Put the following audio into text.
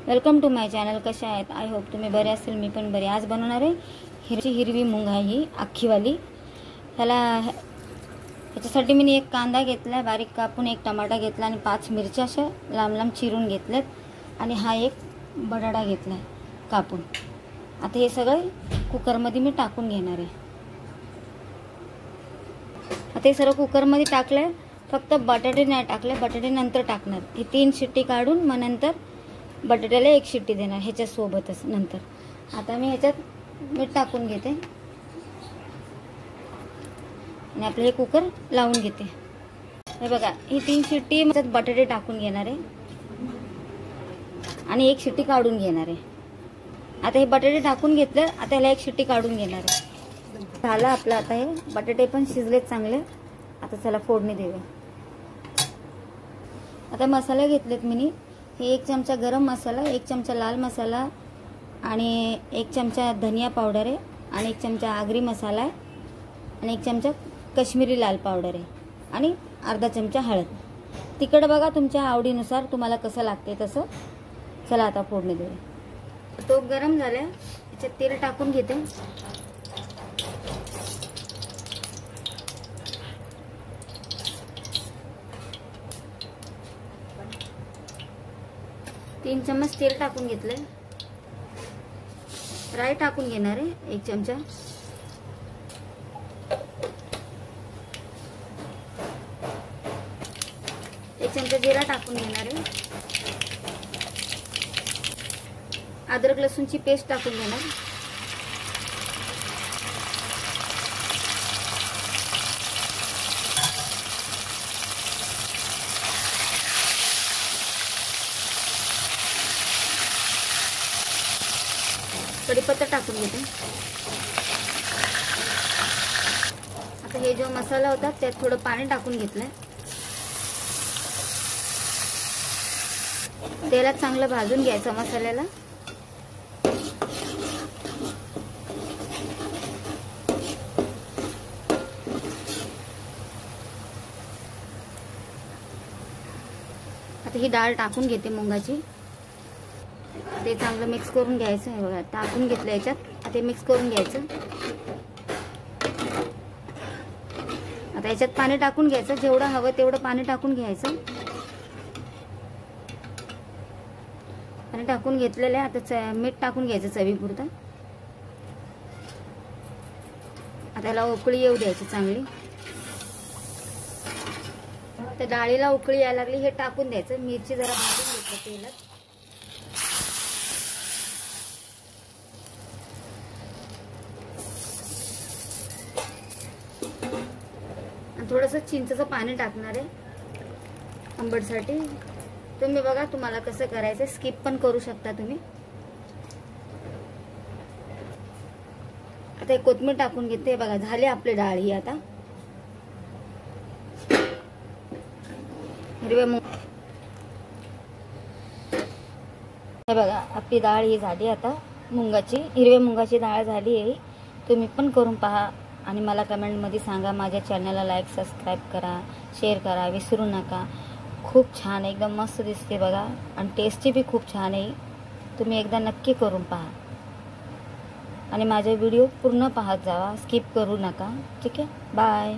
Welcome to my channel. कशा आहेत? I hope तुम्ही बरे असेल. मी पण बरी. आज बनवणार आहे हिरवी मूग आहे ही अख्खीवाली. ह्याच्यासाठी मी एक कांदा घेतला बारीक कापून, एक टमाटा घेतला आणि 5 मिरच्या अशा लांब लांब चिरून घेतल्यात आणि हा एक बटाटा घेतला कापून. आता हे सगळं कुकरमध्ये मी टाकून घेणार आहे. आता हे सर्व कुकरमध्ये टाकलं. फक्त बटाटे नाही टाकले, बटाटे नंतर टाकणार. ही 3 शिट्टी काढून मग नंतर बटाट्याला 1 शिट्टी देणार ह्याच्यासोबतच नंतर. आता मी ह्याच्यात मीठ टाकून घेते आणि आपलं हे कुकर लावून घेते. हे बघा, ही 3 शिट्टी ह्याच्यात बटाटे टाकून घेणार आहे आणि 1 शिट्टी काढून घेणार आहे. आता हे बटाटे टाकून घेतलं. आता ह्याला 1 शिट्टी काढून घेणार आहे. झालं आपलं. आता हे बटाटे पण शिजलेत चांगले. आता चला फोडणी देऊया. आता मसाले घेतलेत मी. हे 1 चमचा गरम मसाला, 1 चमचा लाल मसाला आणि 1 चमचा धनिया पावडर आहे आणि 1 चमचा आगरी मसाला आहे आणि 1 चमचा काश्मीरी लाल पावडर आहे आणि अर्धा चमचा हळद. तिखट बघा तुमच्या आवडीनुसार, तुम्हाला कसं लागते तसं. चला आता फोडणी देऊया. तो गरम झाला. याच्यात तेल टाकून घेते. तीन चम्मच तेल टाकून घेतले. राई टाकून घेणार आहे 1 चमचा. एक चमचा जिरा टाकून घेणार आहे. अद्रक लसूणची पेस्ट टाकून घेणार. कढीपत्ता टाकून घेते. आता हे जो मसाला होता त्यात थोडं पाणी टाकून घेतलंय. तेलात चांगलं भाजून घ्यायचं मसाल्याला. आता ही डाळ टाकून घेते मुंगाची. ते चांगलं मिक्स करून घ्यायचं. हे बघा, टाकून घेतलं याच्यात. आता ते मिक्स करून घ्यायचं. आता याच्यात पाणी टाकून घ्यायचं. जेवढं हवं तेवढं पाणी टाकून घ्यायचं. पाणी टाकून घेतलेलं आहे. आता मीठ टाकून घ्यायचं चवीपुरतं. आता याला उकळी येऊ द्यायची चांगली. तर डाळीला उकळी यायला लागली हे टाकून द्यायचं. मिरची जरा भाजून घेतलं तेलात. थोडंसं चिंचेचं पाणी टाकणार आहे आंबटसाठी. तुम्ही बघा तुम्हाला कसं करायचं. स्किप पण करू शकता तुम्ही. आता एक कोथिंबीर टाकून घेते. बघा, झाली आपली डाळ ही. आता हिरवे मूग. हे बघा, आपली डाळ ही झाली. आता हिरव्या मुंगाची डाळ झाली आहे. तुम्ही पण करून पहा आणि मला कमेंटमध्ये सांगा. माझ्या चॅनलला लाईक सबस्क्राईब करा, शेअर करा विसरू नका. खूप छान, एकदम मस्त दिसते बघा आणि टेस्टी बी खूप छान आहे. तुम्ही एकदा नक्की करून पहा आणि माझे व्हिडिओ पूर्ण पाहत जावा, स्किप करू नका. ठीक आहे, बाय.